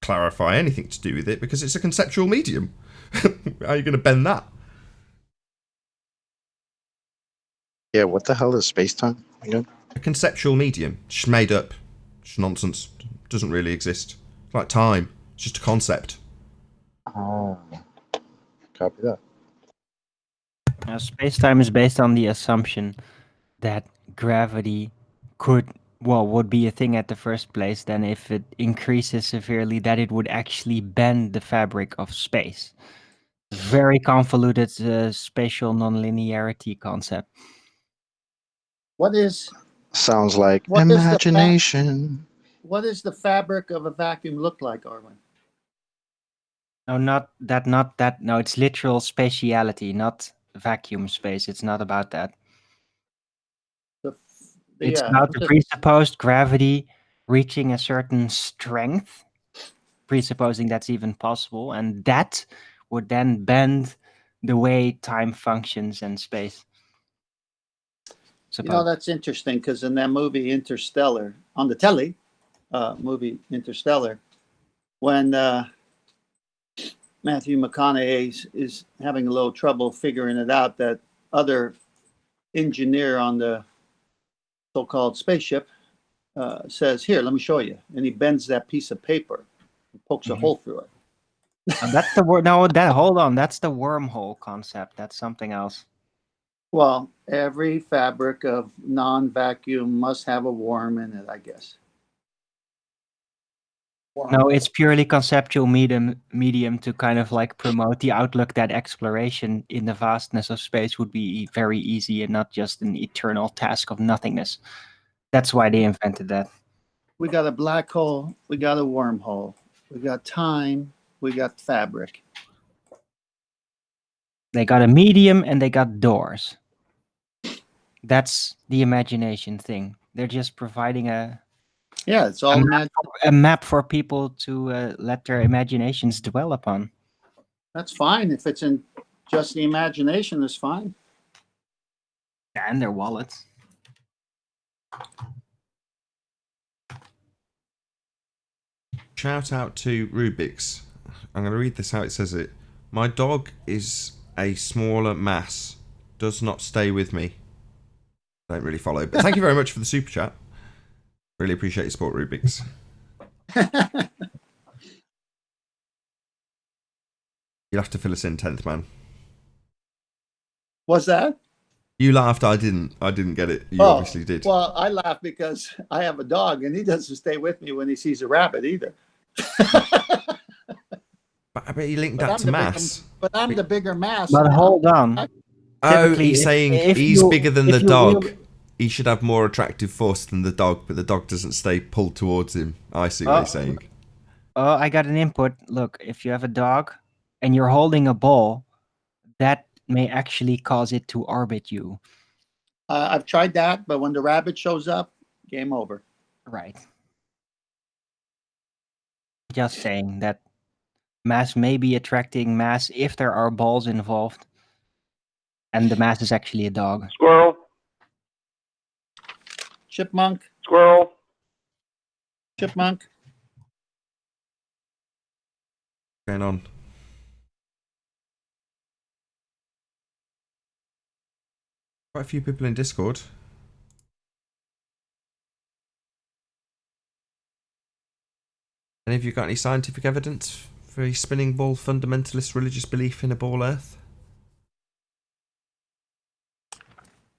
clarify anything to do with it because it's a conceptual medium. How are you going to bend that? Yeah, what the hell is space-time again? A conceptual medium. Just made up. Just nonsense. Doesn't really exist. It's like time. It's just a concept. Oh, copy that. Space-time is based on the assumption that gravity would be a thing at the first place. Then if it increases severely, that it would actually bend the fabric of space. Very convoluted spatial nonlinearity concept. Sounds like What is the imagination. What does the fabric of a vacuum look like, Arwen? No, not that. No, it's literal spatiality, not vacuum space. It's not about that. It's about the presupposed gravity reaching a certain strength, presupposing that's even possible, and that would then bend the way time functions in space. You know, that's interesting because in that movie Interstellar, on the telly, movie Interstellar, when Matthew McConaughey is having a little trouble figuring it out, that other engineer on the so-called spaceship says, "Here, let me show you," and he bends that piece of paper and pokes a hole through it. That's the word. No, hold on. That's the wormhole concept. That's something else. Well, every fabric of non-vacuum must have a worm in it, I guess. No, it's purely conceptual medium to kind of like promote the outlook that exploration in the vastness of space would be very easy and not just an eternal task of nothingness. That's why they invented that. We got a black hole, we got a wormhole, we got time, we got fabric. They got a medium and they got doors. That's the imagination thing. They're just providing it's all a map for people to let their imaginations dwell upon. That's fine. If it's in just the imagination, it's fine. Yeah, and their wallets. Shout out to Rubik's. I'm going to read this how it says it. My dog is a smaller mass. Does not stay with me. Don't really follow. But thank you very much for the super chat. Really appreciate your support, Rubik's. You'll have to fill us in, 10th Man. What's that? You laughed. I didn't. I didn't get it. You obviously did. Well, I laugh because I have a dog, and he doesn't stay with me when he sees a rabbit either. But I bet you linked that to mass. But I'm the bigger mass. But hold on. Oh, Typically, he's saying if he's you- bigger than if the you dog. really- He should have more attractive force than the dog, but the dog doesn't stay pulled towards him. I see what he's saying. Oh, I got an input. Look, if you have a dog and you're holding a ball, that may actually cause it to orbit you. I've tried that, but when the rabbit shows up, game over. Right. Just saying that mass may be attracting mass if there are balls involved. And the mass is actually a dog. Squirrel. Chipmunk. Squirrel. Chipmunk. What's going on? Quite a few people in Discord. Any of you got any scientific evidence for a spinning ball fundamentalist religious belief in a ball Earth?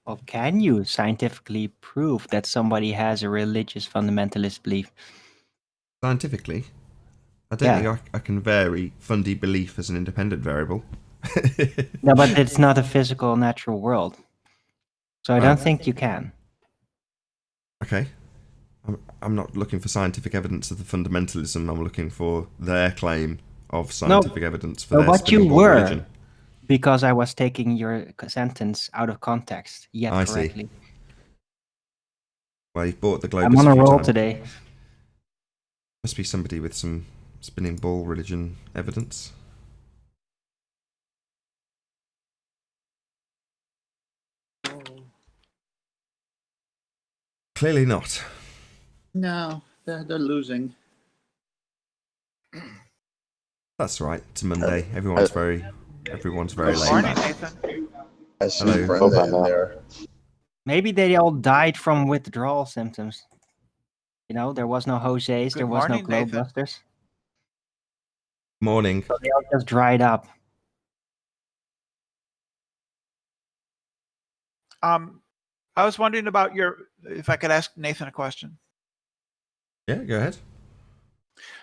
Well, can you scientifically prove that somebody has a religious fundamentalist belief? Scientifically? I don't think I can vary fundy belief as an independent variable. No, but it's not a physical, natural world. So I don't think you can. Okay. I'm not looking for scientific evidence of the fundamentalism. I'm looking for their claim of scientific evidence for their but you spinning ball were, religion. because I was taking your sentence out of context. Yet I see. correctly. Well, you've bought the Globus I'm on a a few roll times. today. Must be somebody with some spinning ball religion evidence. Clearly not. No, they're losing. That's right. It's a Monday. Everyone's very Good late. morning, Nathan. I see Hello. Brenda in there. Maybe they all died from withdrawal symptoms. You know, there was no Jose's, Good there was no morning, Nathan. Glowbusters. Morning. So they all just dried up. I was wondering about if I could ask Nathan a question. Yeah, go ahead.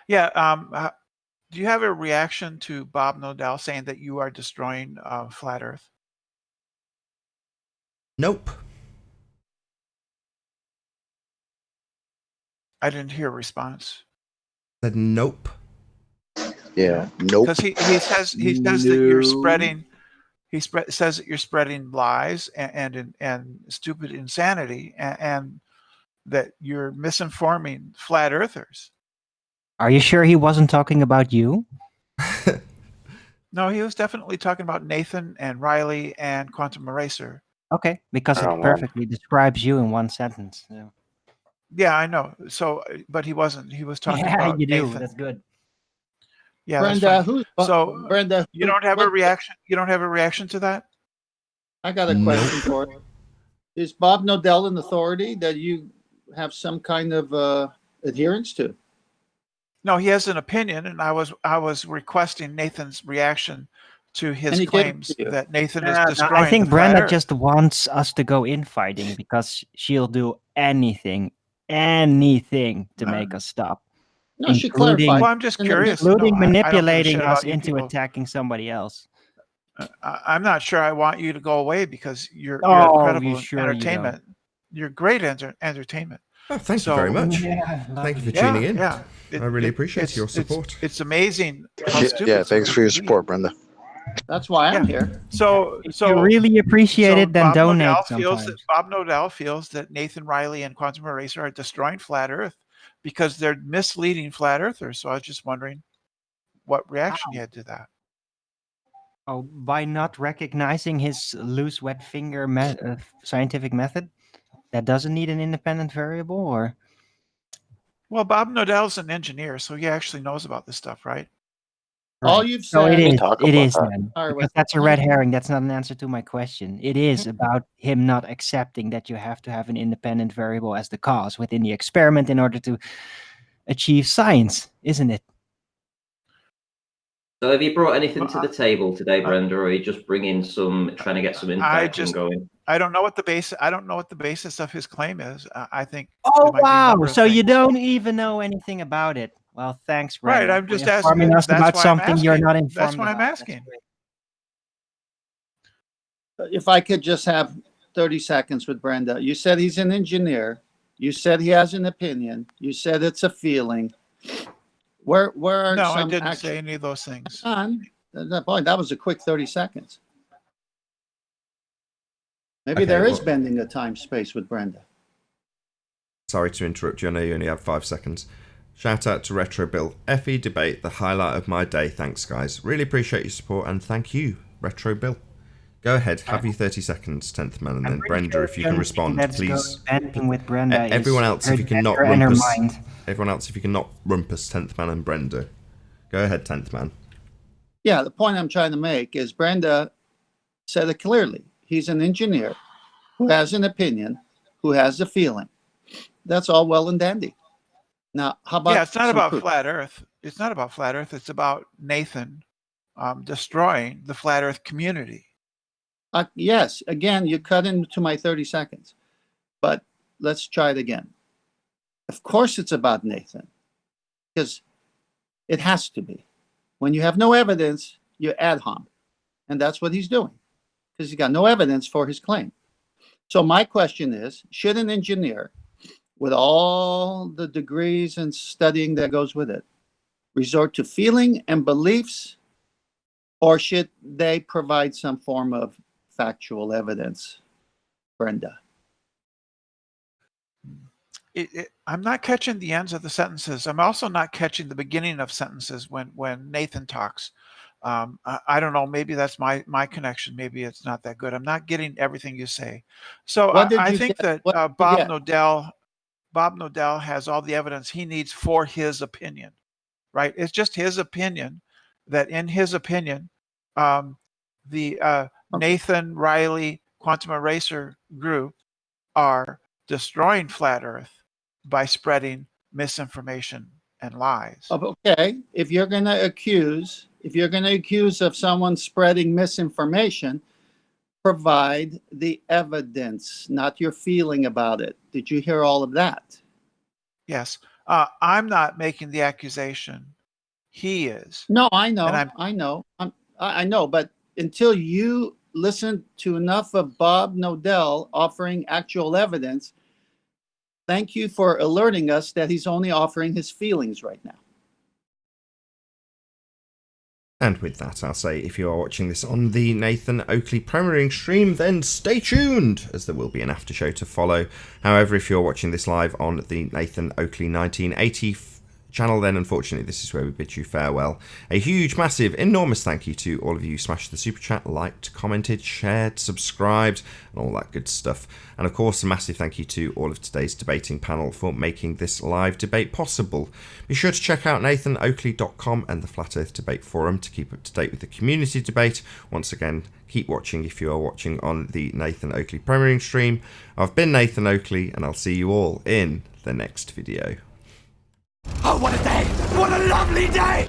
Yeah. Do you have a reaction to Bob Nodell saying that you are destroying flat Earth? Nope. I didn't hear a response. Said nope. Yeah. Nope. Because he says that you're spreading. Says that you're spreading lies and stupid insanity and that you're misinforming flat earthers. Are you sure he wasn't talking about you? No, he was definitely talking about Nathan and Riley and Quantum Eraser. Okay, because Oh, it man. perfectly describes you in one sentence. So. Yeah, I know. So, but he wasn't. He was talking Yeah, about you do. Nathan. That's good. Yeah, that's Brenda, fine. So, Brenda, you don't have a reaction. You don't have a reaction to that? I got a question for you. Is Bob Nodell an authority that you have some kind of adherence to? No, he has an opinion, and I was requesting Nathan's reaction to his And he gave it claims to you. that Nathan is No, destroying I think the flat Brenda Earth. just wants us to go infighting because she'll do anything to make us stop. No, she Including- clarified. Well, I'm just curious. Including No, I don't give a manipulating shit us about you into people. attacking somebody else. I'm not sure I want you to go away because you're Oh, incredible you sure you entertainment. You're great entertainment. Oh, thank you very much. Yeah, Thank you for Yeah, tuning in. yeah. I really appreciate it's- your it's- support. It's amazing. How Yeah, stupid yeah, thanks for your somebody can be. support, Brenda. That's why I'm Yeah. here. So If you really appreciate it, then Bob donate Nodell sometimes. Bob Nodell feels that Nathan Riley and Quantum Eraser are destroying flat Earth because they're misleading flat earthers. So I was just wondering what reaction you had to that. Oh, by not recognizing his loose, wet finger scientific method that doesn't need an independent variable, or Well, Bob Nodell's an engineer, so he actually knows about this stuff, right? All you've so said. it is. talk It about is that. then All right, because wait. that's a red herring. That's not an answer to my question. It is about him not accepting that you have to have an independent variable as the cause within the experiment in order to achieve science, isn't it? So have you brought anything to the table today, Brenda, or are you just bringing trying to get some interaction going? I don't know what the basis of his claim is. I think. Oh, there might be a wow. number of So you things. don't even know anything about it. Well, thanks, Brenda. Right. I'm just for asking. informing us That's about why I'm something you're asking. not informed That's why I'm about. That's asking. great. If I could just have 30 seconds with Brenda. You said he's an engineer. You said he has an opinion. You said it's a feeling. Where are No, I some didn't actual... say any of those things. That was a quick 30 seconds. Maybe Okay, there is well- bending the time space with Brenda. Sorry to interrupt you, I know you only have 5 seconds. Shout out to Retro Bill. FE debate, the highlight of my day. Thanks, guys. Really appreciate your support, and thank you, Retro Bill. Go ahead, have your 30 seconds, 10th man, and then Brenda, if you can respond, please. Bending with Brenda Everyone is else, if you her cannot gender and her rumpus. mind. Everyone else, if you cannot rumpus, 10th man and Brenda. Go ahead, 10th man. Yeah, the point I'm trying to make is Brenda said it clearly. He's an engineer who has an opinion, who has a feeling. That's all well and dandy. Now, how about... Yeah, it's not some about proof? flat Earth. It's not about flat Earth. It's about Nathan destroying the flat Earth community. Yes, again, you cut into my 30 seconds. But let's try it again. Of course it's about Nathan, because it has to be. When you have no evidence, you ad hom. And that's what he's doing, because he's got no evidence for his claim. So my question is, should an engineer, with all the degrees and studying that goes with it, resort to feeling and beliefs, or should they provide some form of factual evidence, Brenda? I'm not catching the ends of the sentences. I'm also not catching the beginning of sentences when Nathan talks. I don't know. Maybe that's my connection. Maybe it's not that good. I'm not getting everything you say. So I think that Bob Nodell has all the evidence he needs for his opinion, right? It's just his opinion that, in his opinion, the Nathan Riley Quantum Eraser group are destroying flat Earth by spreading misinformation and lies. Okay, if you're going to accuse of someone spreading misinformation, provide the evidence, not your feeling about it. Did you hear all of that? Yes, I'm not making the accusation. He is. No, I know, And I know, but until you listen to enough of Bob Nodell offering actual evidence, thank you for alerting us that he's only offering his feelings right now. And with that, I'll say, if you are watching this on the Nathan Oakley premiering stream, then stay tuned, as there will be an after show to follow. However, if you're watching this live on the Nathan Oakley 1980 channel, then unfortunately this is where we bid you farewell. A huge, massive, enormous thank you to all of you who smashed the super chat, liked, commented, shared, subscribed, and all that good stuff. And of course, a massive thank you to all of today's debating panel for making this live debate possible. Be sure to check out nathanoakley.com and the Flat Earth Debate Forum to keep up to date with the community debate. Once again, keep watching if you are watching on the Nathan Oakley premiering stream. I've been Nathan Oakley, and I'll see you all in the next video. Oh, what a day! What a lovely day!